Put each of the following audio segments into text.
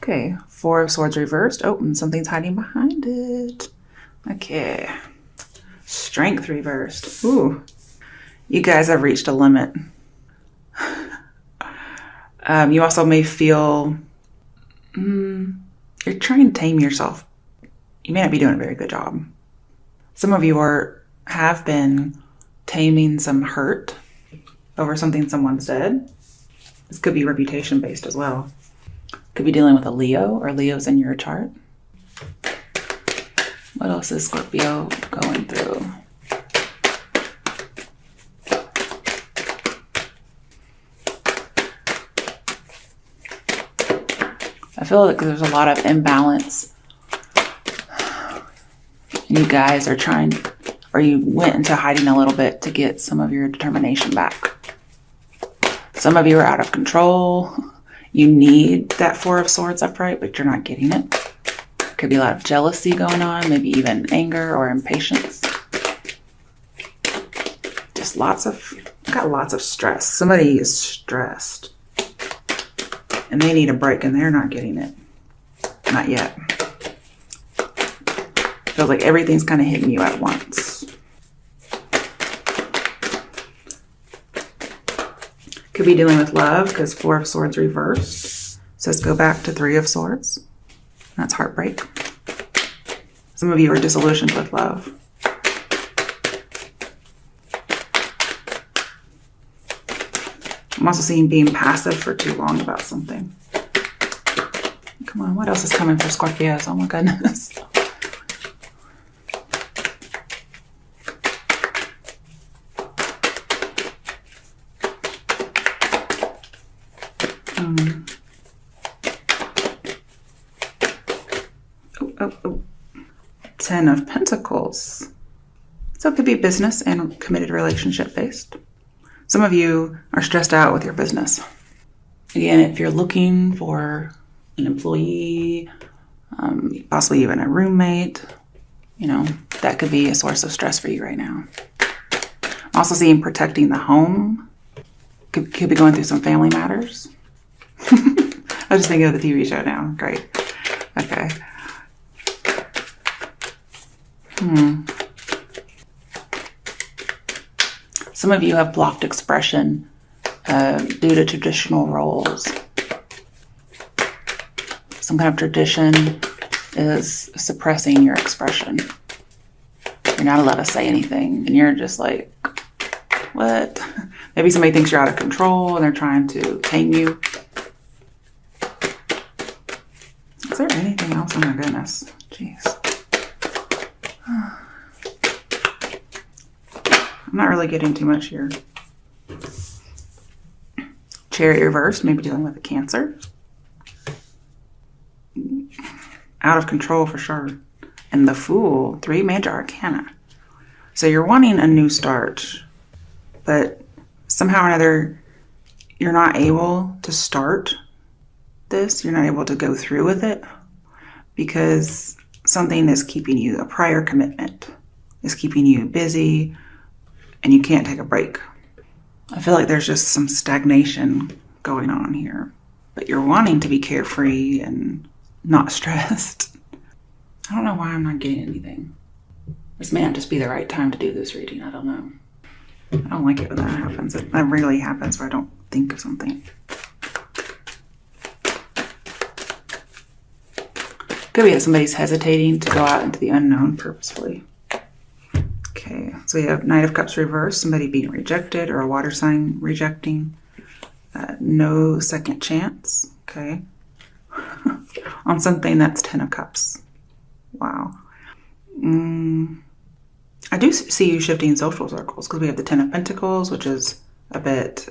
Okay, Four of Swords reversed. Oh, and something's hiding behind it. Okay. Strength reversed. Ooh. You guys have reached a limit. You also may feel you're trying to tame yourself. You may not be doing a very good job. Some of you have been taming some hurt over something someone said. This could be reputation based as well. Could be dealing with a Leo or Leo's in your chart. What else is Scorpio going through? I feel like there's a lot of imbalance. And you guys are trying, or you went into hiding a little bit to get some of your determination back. Some of you are out of control. You need that Four of Swords upright, but you're not getting it. Could be a lot of jealousy going on, maybe even anger or impatience. Just got lots of stress. Somebody is stressed and they need a break and they're not getting it. Not yet. Feels like everything's kind of hitting you at once. Could be dealing with love because Four of Swords reversed. So let's go back to Three of Swords. That's heartbreak. Some of you are disillusioned with love. I'm also seeing being passive for too long about something. Come on, what else is coming for Scorpios? Oh my goodness. Ten of Pentacles. So it could be business and committed relationship based. Some of you are stressed out with your business. Again, if you're looking for an employee, possibly even a roommate, that could be a source of stress for you right now. I'm also seeing protecting the home. Could be going through some family matters. I was just thinking of the TV show now. Great. Okay. Some of you have blocked expression due to traditional roles. Some kind of tradition is suppressing your expression. You're not allowed to say anything, and you're just like, what? Maybe somebody thinks you're out of control and they're trying to tame you. Is there anything else? Oh my goodness. Jeez. I'm not really getting too much here. Chariot reversed, maybe dealing with a Cancer. Out of control for sure. And the Fool, 3 major arcana. So you're wanting a new start, but somehow or another, you're not able to start this. You're not able to go through with it because something is keeping you, a prior commitment is keeping you busy and you can't take a break. I feel like there's just some stagnation going on here, but you're wanting to be carefree and not stressed. I don't know why I'm not getting anything. This may not just be the right time to do this reading. I don't know. I don't like it when that happens. That rarely happens where I don't think of something. Could be that somebody's hesitating to go out into the unknown purposefully. Okay, so we have Knight of Cups reversed, somebody being rejected or a water sign rejecting. No second chance, okay. On something that's 10 of Cups. Wow. I do see you shifting social circles because we have the 10 of Pentacles, which is a bit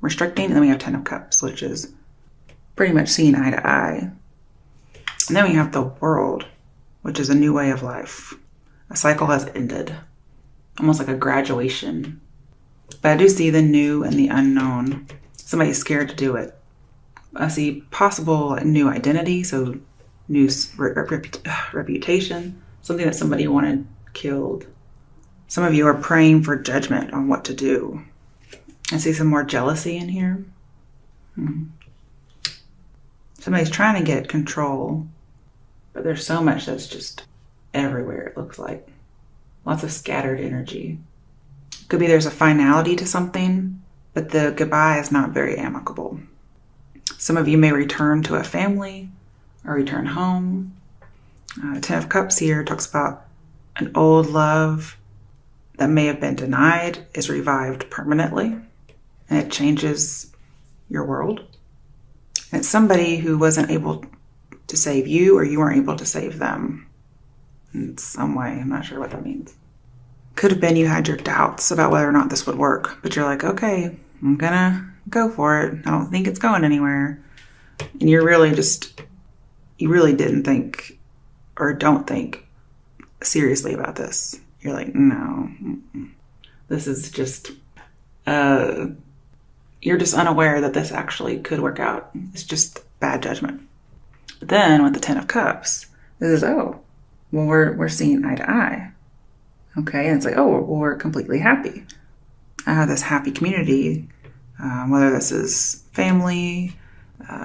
restricting, and then we have 10 of Cups, which is pretty much seeing eye to eye. And then we have the World, which is a new way of life. A cycle has ended, almost like a graduation. But I do see the new and the unknown. Somebody's scared to do it. I see possible new identity, so new reputation, something that somebody wanted killed. Some of you are praying for judgment on what to do. I see some more jealousy in here. Somebody's trying to get control, but there's so much that's just everywhere, it looks like. Lots of scattered energy. Could be there's a finality to something, but the goodbye is not very amicable. Some of you may return to a family or return home. Ten of Cups here talks about an old love that may have been denied is revived permanently, and it changes your world. And it's somebody who wasn't able to save you, or you weren't able to save them in some way. I'm not sure what that means. Could have been you had your doubts about whether or not this would work, but you're like, okay, I'm gonna go for it. I don't think it's going anywhere. And you really didn't think or don't think seriously about this. You're like, no, this is just, you're just unaware that this actually could work out. It's just bad judgment. But then with the Ten of Cups, this is, oh, well, we're seeing eye to eye. Okay, and it's like, oh, well, we're completely happy. I have this happy community, whether this is family,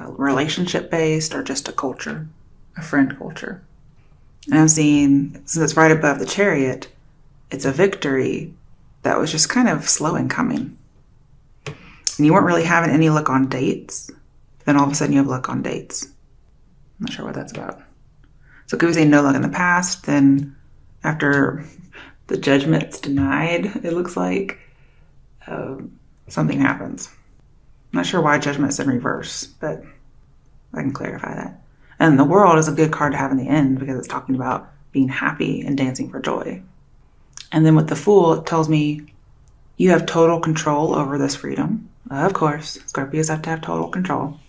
relationship-based, or just a culture, a friend culture. And I'm seeing, since it's right above the Chariot, it's a victory that was just kind of slow in coming. And you weren't really having any luck on dates. Then all of a sudden you have luck on dates. I'm not sure what that's about. So could we say no luck in the past, then after the judgment's denied, it looks like something happens. I'm not sure why judgment's in reverse, but I can clarify that. And the World is a good card to have in the end because it's talking about being happy and dancing for joy. And then with the Fool, it tells me you have total control over this freedom. Of course, Scorpios have to have total control.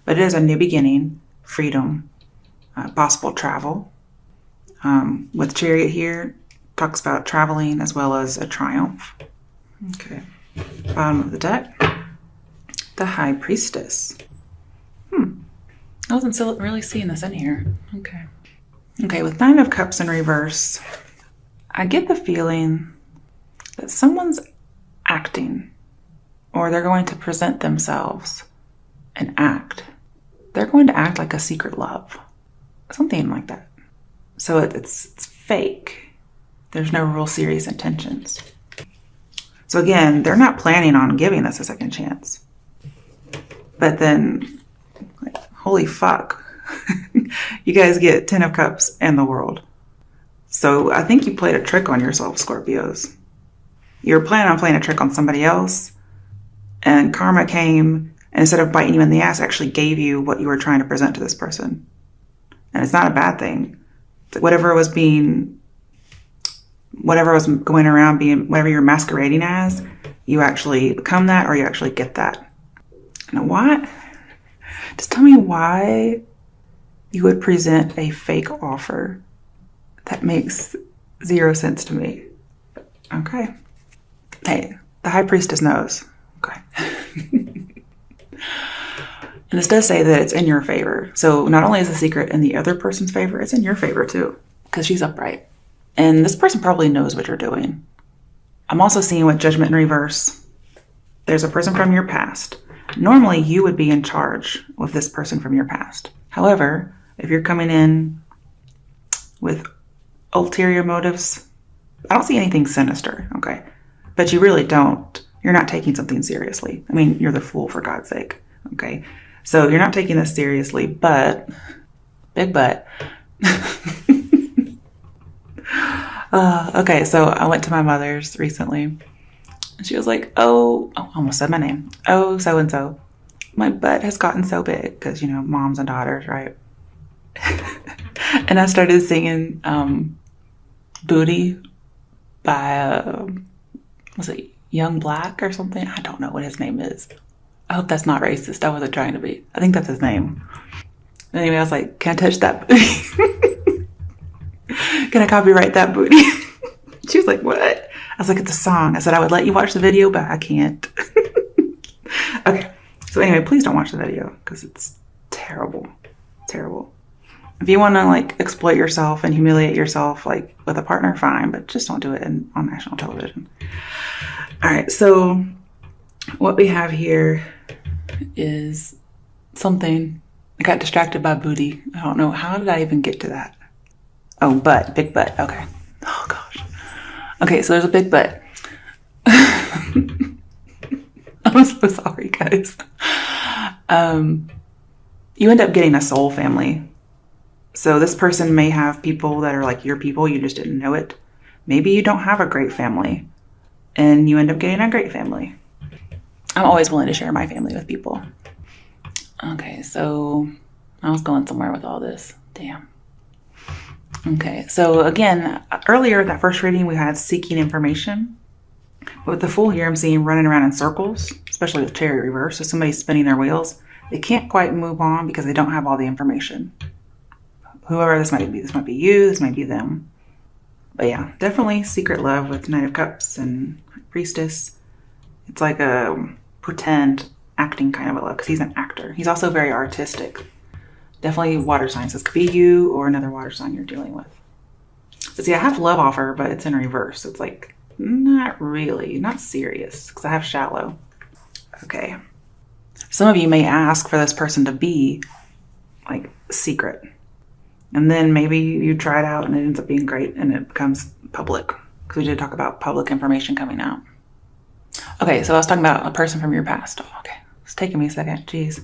But it is a new beginning, freedom, possible travel. With Chariot here, talks about traveling as well as a triumph. Okay. Bottom of the deck, the High Priestess. I wasn't still really seeing this in here. Okay, with Nine of Cups in reverse, I get the feeling that someone's acting, or they're going to present themselves and act. They're going to act like a secret love. Something like that. So it's fake. There's no real serious intentions. So again, they're not planning on giving us a second chance. But then, like, holy fuck. You guys get Ten of Cups and the World. So I think you played a trick on yourself, Scorpios. You were planning on playing a trick on somebody else, and karma came, and instead of biting you in the ass, actually gave you what you were trying to present to this person. And it's not a bad thing. It's like whatever was going around being, whatever you're masquerading as, you actually become that, or you actually get that. And what? Just tell me why you would present a fake offer. That makes zero sense to me. Okay. Hey, the High Priestess knows. Okay. And this does say that it's in your favor. So not only is the secret in the other person's favor, it's in your favor too, because she's upright. And this person probably knows what you're doing. I'm also seeing with Judgment in reverse, there's a person from your past. Normally, you would be in charge with this person from your past. However, if you're coming in with ulterior motives, I don't see anything sinister, okay? But you really don't. You're not taking something seriously. I mean, you're the Fool, for God's sake, okay? So you're not taking this seriously, but, big but. Okay, so I went to my mother's recently, and she was like, oh, I almost said my name. Oh, so-and-so. My butt has gotten so big, because, you know, moms and daughters, right? And I started singing Booty by, was it Young Black or something? I don't know what his name is. I hope that's not racist. I wasn't trying to be. I think that's his name. Anyway, I was like, can I touch that booty? Can I copyright that booty? She was like, what? I was like, it's a song. I said I would let you watch the video, but I can't. Okay. So anyway, please don't watch the video because it's terrible. Terrible. If you want to like exploit yourself and humiliate yourself like with a partner, fine, but just don't do it on national television. All right. So what we have here is something I got distracted by booty. I don't know. How did I even get to that? Oh, butt. Big butt. Okay. Oh, gosh. Okay, so there's a big butt. I'm so sorry, guys. You end up getting a soul family. So this person may have people that are like your people. You just didn't know it. Maybe you don't have a great family and you end up getting a great family. I'm always willing to share my family with people. Okay, so I was going somewhere with all this. Damn. Okay, so again, earlier that first reading, we had seeking information. But with the Fool here, I'm seeing running around in circles, especially with Chariot reverse. So somebody's spinning their wheels. They can't quite move on because they don't have all the information. Whoever this might be you, this might be them. But yeah, definitely secret love with Knight of Cups and Priestess. It's like a pretend acting kind of a love because he's an actor. He's also very artistic. Definitely water signs. This could be you or another water sign you're dealing with. But see, I have love offer, but it's in reverse. It's like, not really, not serious because I have shallow. Okay. Some of you may ask for this person to be like secret. And then maybe you try it out and it ends up being great and it becomes public. Because we did talk about public information coming out. Okay, so I was talking about a person from your past. Oh, okay, it's taking me a second. Jeez.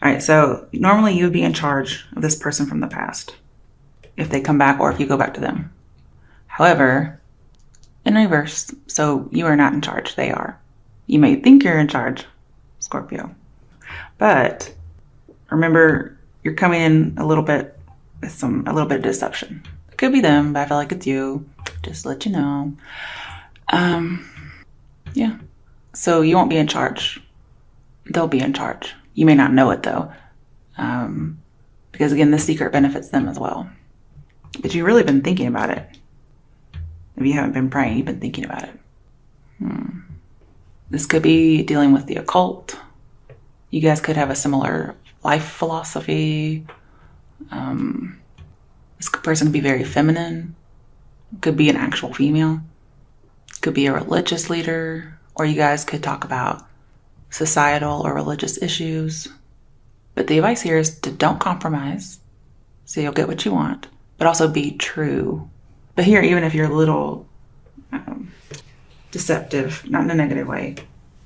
All right, so normally you would be in charge of this person from the past if they come back or if you go back to them. However, in reverse, so you are not in charge. They are. You may think you're in charge, Scorpio. But remember, you're coming in a little bit with a little bit of deception. It could be them, but I feel like it's you. Just to let you know. Yeah. So you won't be in charge. They'll be in charge. You may not know it though. Because again, this secret benefits them as well. But you've really been thinking about it. If you haven't been praying, you've been thinking about it. This could be dealing with the occult. You guys could have a similar life philosophy. This person could be very feminine. Could be an actual female. Could be a religious leader. Or you guys could talk about societal or religious issues. But the advice here is to don't compromise. So you'll get what you want. But also be true. But here, even if you're a little deceptive, not in a negative way,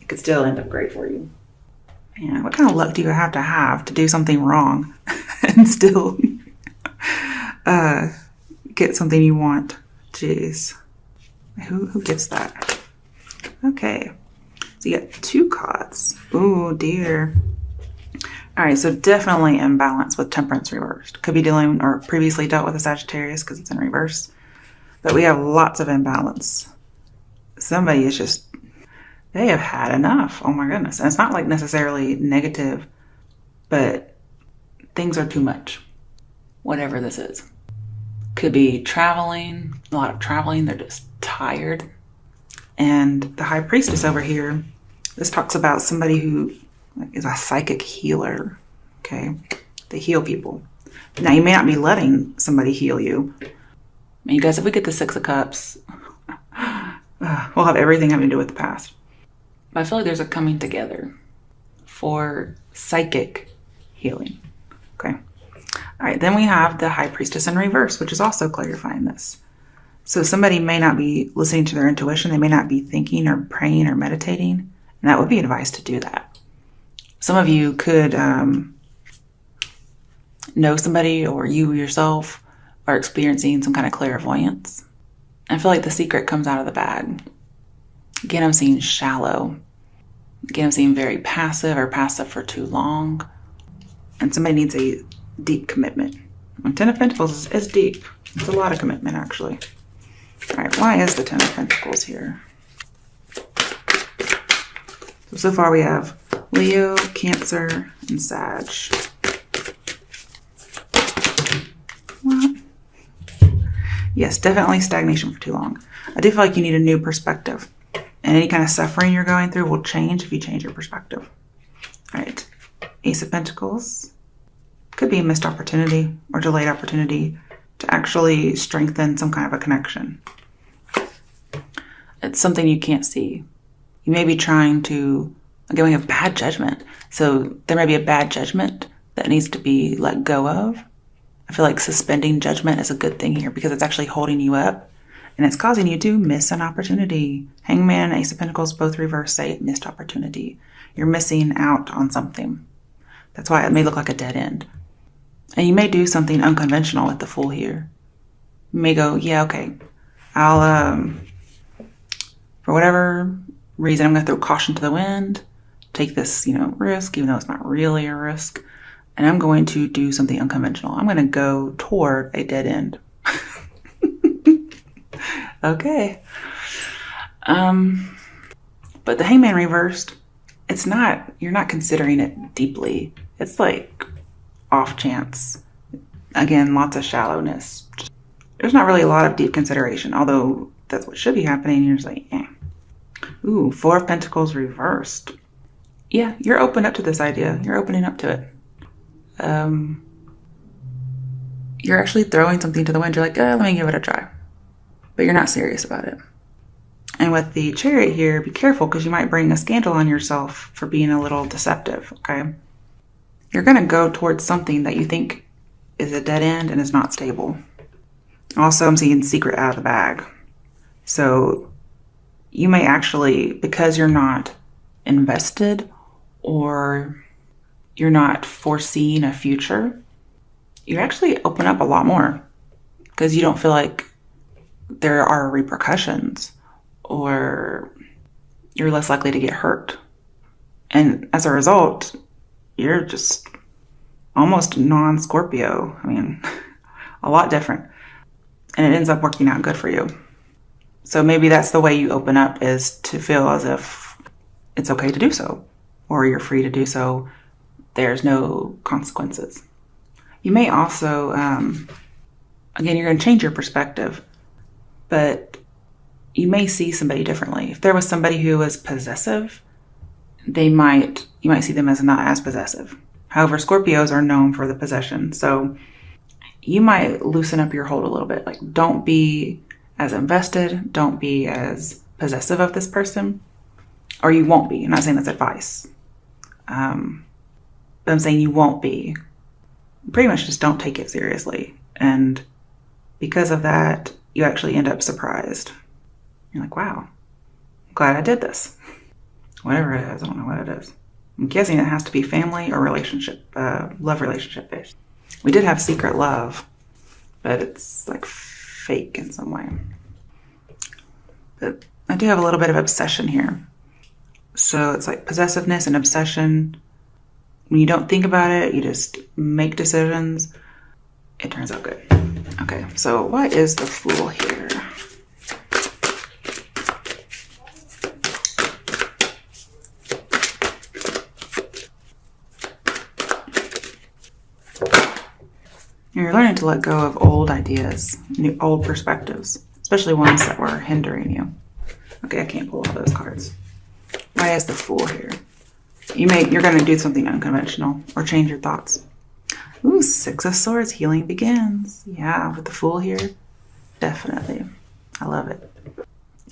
it could still end up great for you. Man, what kind of luck do you have to do something wrong and still get something you want? Jeez. Who gets that? Okay. So you got 2 cards. Oh, dear. All right, so definitely imbalance with Temperance reversed. Could be dealing or previously dealt with a Sagittarius because it's in reverse. But we have lots of imbalance. Somebody is just, they have had enough. Oh my goodness. And it's not like necessarily negative, but things are too much. Whatever this is. Could be traveling, a lot of traveling. They're just tired. And the High Priestess over here, this talks about somebody who is a psychic healer. Okay. They heal people. Now you may not be letting somebody heal you. And you guys, if we get the 6 of Cups, we'll have everything having to do with the past. But I feel like there's a coming together for psychic healing. Okay. All right. Then we have the High Priestess in reverse, which is also clarifying this. So somebody may not be listening to their intuition. They may not be thinking or praying or meditating. And that would be advice to do that. Some of you could know somebody or you yourself are experiencing some kind of clairvoyance. I feel like the secret comes out of the bag. Again, I'm seeing shallow. Again, I'm seeing very passive or passive for too long. And somebody needs a deep commitment. And 10 of Pentacles is deep. It's a lot of commitment, actually. All right, why is the 10 of Pentacles here? So far we have Leo, Cancer, and Sag. What? Yes, definitely stagnation for too long. I do feel like you need a new perspective. And any kind of suffering you're going through will change if you change your perspective. All right. Ace of Pentacles. Could be a missed opportunity or delayed opportunity to actually strengthen some kind of a connection. It's something you can't see. You may be trying to, again, we have bad judgment. So there may be a bad judgment that needs to be let go of. I feel like suspending judgment is a good thing here because it's actually holding you up and it's causing you to miss an opportunity. Hangman and Ace of Pentacles both reverse say missed opportunity. You're missing out on something. That's why it may look like a dead end. And you may do something unconventional with the Fool here. You may go, yeah, okay, I'll, for whatever reason, I'm going to throw caution to the wind, take this, risk, even though it's not really a risk. And I'm going to do something unconventional. I'm going to go toward a dead end. Okay. But the Hangman reversed, you're not considering it deeply. It's like off chance. Again, lots of shallowness. There's not really a lot of deep consideration, although that's what should be happening. You're just like, eh. Ooh, Four of Pentacles reversed. Yeah, you're open up to this idea. You're opening up to it. You're actually throwing something to the wind. You're like, let me give it a try. But you're not serious about it. And with the Chariot here, be careful because you might bring a scandal on yourself for being a little deceptive, okay? You're going to go towards something that you think is a dead end and is not stable. Also, I'm seeing secret out of the bag. So you may actually, because you're not invested or you're not foreseeing a future, you actually open up a lot more because you don't feel like there are repercussions or you're less likely to get hurt. And as a result, you're just almost non-Scorpio. I mean, a lot different. And it ends up working out good for you. So maybe that's the way you open up, is to feel as if it's okay to do so, or you're free to do so. There's no consequences. You may also, again, you're going to change your perspective, but you may see somebody differently. If there was somebody who was possessive, you might see them as not as possessive. However, Scorpios are known for the possession. So you might loosen up your hold a little bit. Like, don't be as invested. Don't be as possessive of this person. Or you won't be. I'm not saying that's advice. But I'm saying you won't be. Pretty much just don't take it seriously. And because of that, you actually end up surprised. You're like, wow, I'm glad I did this. Whatever it is, I don't know what it is. I'm guessing it has to be family or relationship, love relationship based. We did have secret love, but it's like fake in some way. But I do have a little bit of obsession here. So it's like possessiveness and obsession. When you don't think about it, you just make decisions. It turns out good. Okay, so what is the Fool here? You're learning to let go of old ideas, old perspectives, especially ones that were hindering you. Okay, I can't pull all those cards. Why is the Fool here? You're going to do something unconventional or change your thoughts. Ooh, Six of Swords, healing begins. Yeah, with the Fool here, definitely. I love it.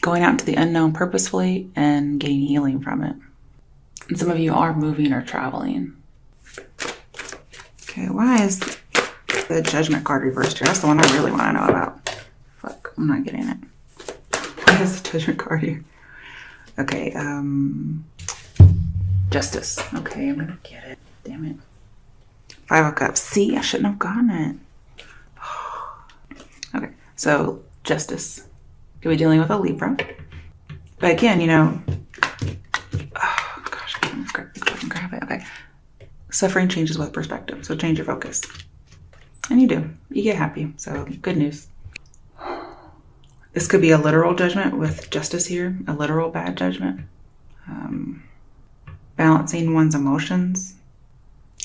Going out into the unknown purposefully and getting healing from it. And some of you are moving or traveling. Okay, why is the Judgment card reversed here? That's the one I really want to know about. Fuck, I'm not getting it. Why is the Judgment card here? Okay, Justice. Okay, I'm gonna get it. Damn it. Five of Cups. See, I shouldn't have gotten it. Okay, so Justice. Could be dealing with a Libra. But again, oh gosh, I can't grab it. Okay. Suffering changes with perspective, so change your focus. And you do. You get happy, so good news. This could be a literal judgment with Justice here, a literal bad judgment. Balancing one's emotions.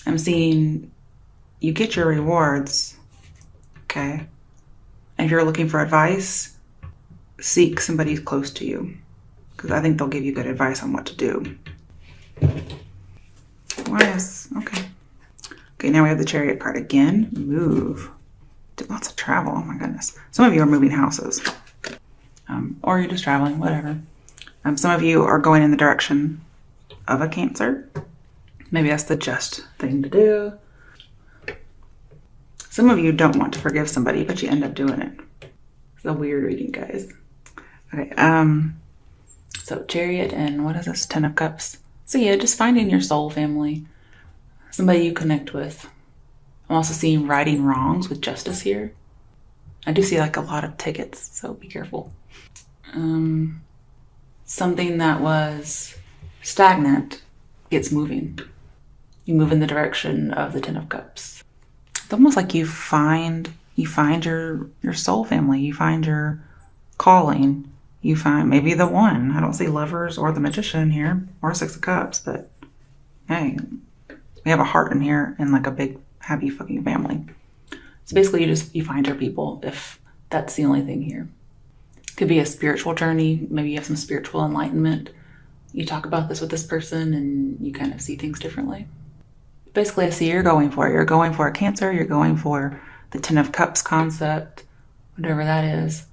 I'm seeing you get your rewards, okay? And if you're looking for advice, seek somebody close to you, because I think they'll give you good advice on what to do. Okay. Okay, now we have the Chariot card again. Move. Did lots of travel, oh my goodness. Some of you are moving houses. Or you're just traveling, whatever. Some of you are going in the direction of a Cancer. Maybe that's the just thing to do. Some of you don't want to forgive somebody, but you end up doing it. It's a weird reading, guys. Okay, so Chariot and what is this? 10 of Cups. So yeah, just finding your soul family. Somebody you connect with. I'm also seeing righting wrongs with justice here. I do see like a lot of tickets, so be careful. Something that was stagnant gets moving. You move in the direction of the 10 of Cups. It's almost like you find your soul family. You find your calling. You find maybe the one. I don't see Lovers or the Magician here or 6 of Cups, but hey, we have a heart in here and like a big happy fucking family. So basically you find your people if that's the only thing here. Could be a spiritual journey. Maybe you have some spiritual enlightenment. You talk about this with this person and you kind of see things differently. Basically, I see you're going for it. You're going for a Cancer. You're going for the 10 of Cups concept, whatever that is.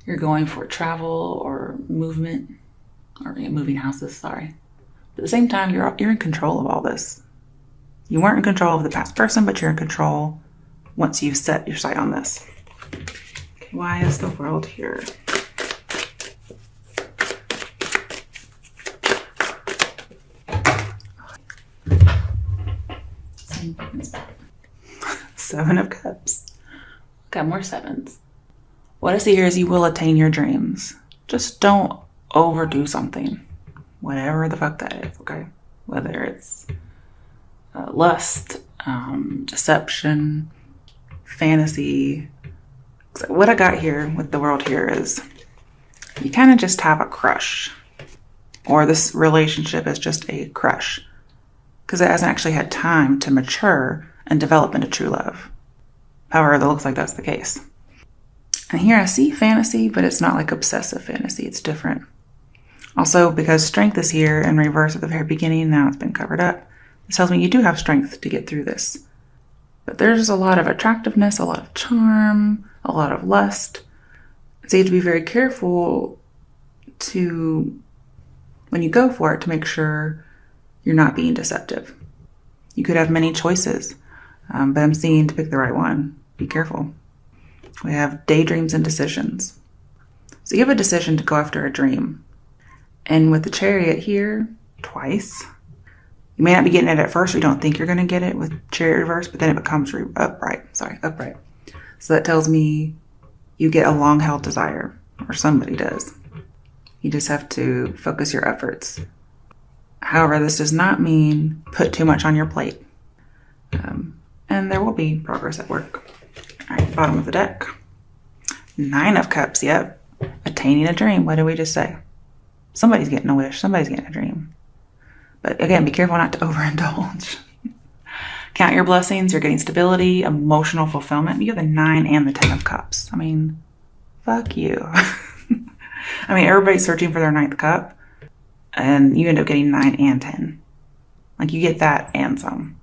You're going for travel or movement, or moving houses, sorry. But at the same time, you're in control of all this. You weren't in control of the past person, but you're in control once you've set your sight on this. Okay, why is the World here? Seven of Cups. Got more sevens. What I see here is you will attain your dreams. Just don't overdo something. Whatever the fuck that is, okay? Whether it's lust, deception, fantasy. So what I got here with the World here is you kind of just have a crush. Or this relationship is just a crush. Because it hasn't actually had time to mature and develop into true love. However, it looks like that's the case. And here I see fantasy, but it's not like obsessive fantasy. It's different. Also, because strength is here in reverse at the very beginning, now it's been covered up. This tells me you do have strength to get through this. But there's a lot of attractiveness, a lot of charm, a lot of lust. So you have to be very careful when you go for it, to make sure you're not being deceptive. You could have many choices, but I'm seeing to pick the right one. Be careful. We have daydreams and decisions. So you have a decision to go after a dream. And with the Chariot here, twice, you may not be getting it at first, or you don't think you're going to get it with Chariot reverse, but then it becomes upright. So that tells me you get a long-held desire, or somebody does. You just have to focus your efforts. However, this does not mean put too much on your plate. And there will be progress at work. All right, bottom of the deck. 9 of Cups, yep. Attaining a dream. What did we just say? Somebody's getting a wish. Somebody's getting a dream. But again, be careful not to overindulge. Count your blessings. You're getting stability, emotional fulfillment. You have the 9 and the 10 of Cups. I mean, fuck you. I mean, everybody's searching for their 9th cup. And you end up getting 9 and 10. Like, you get that and some.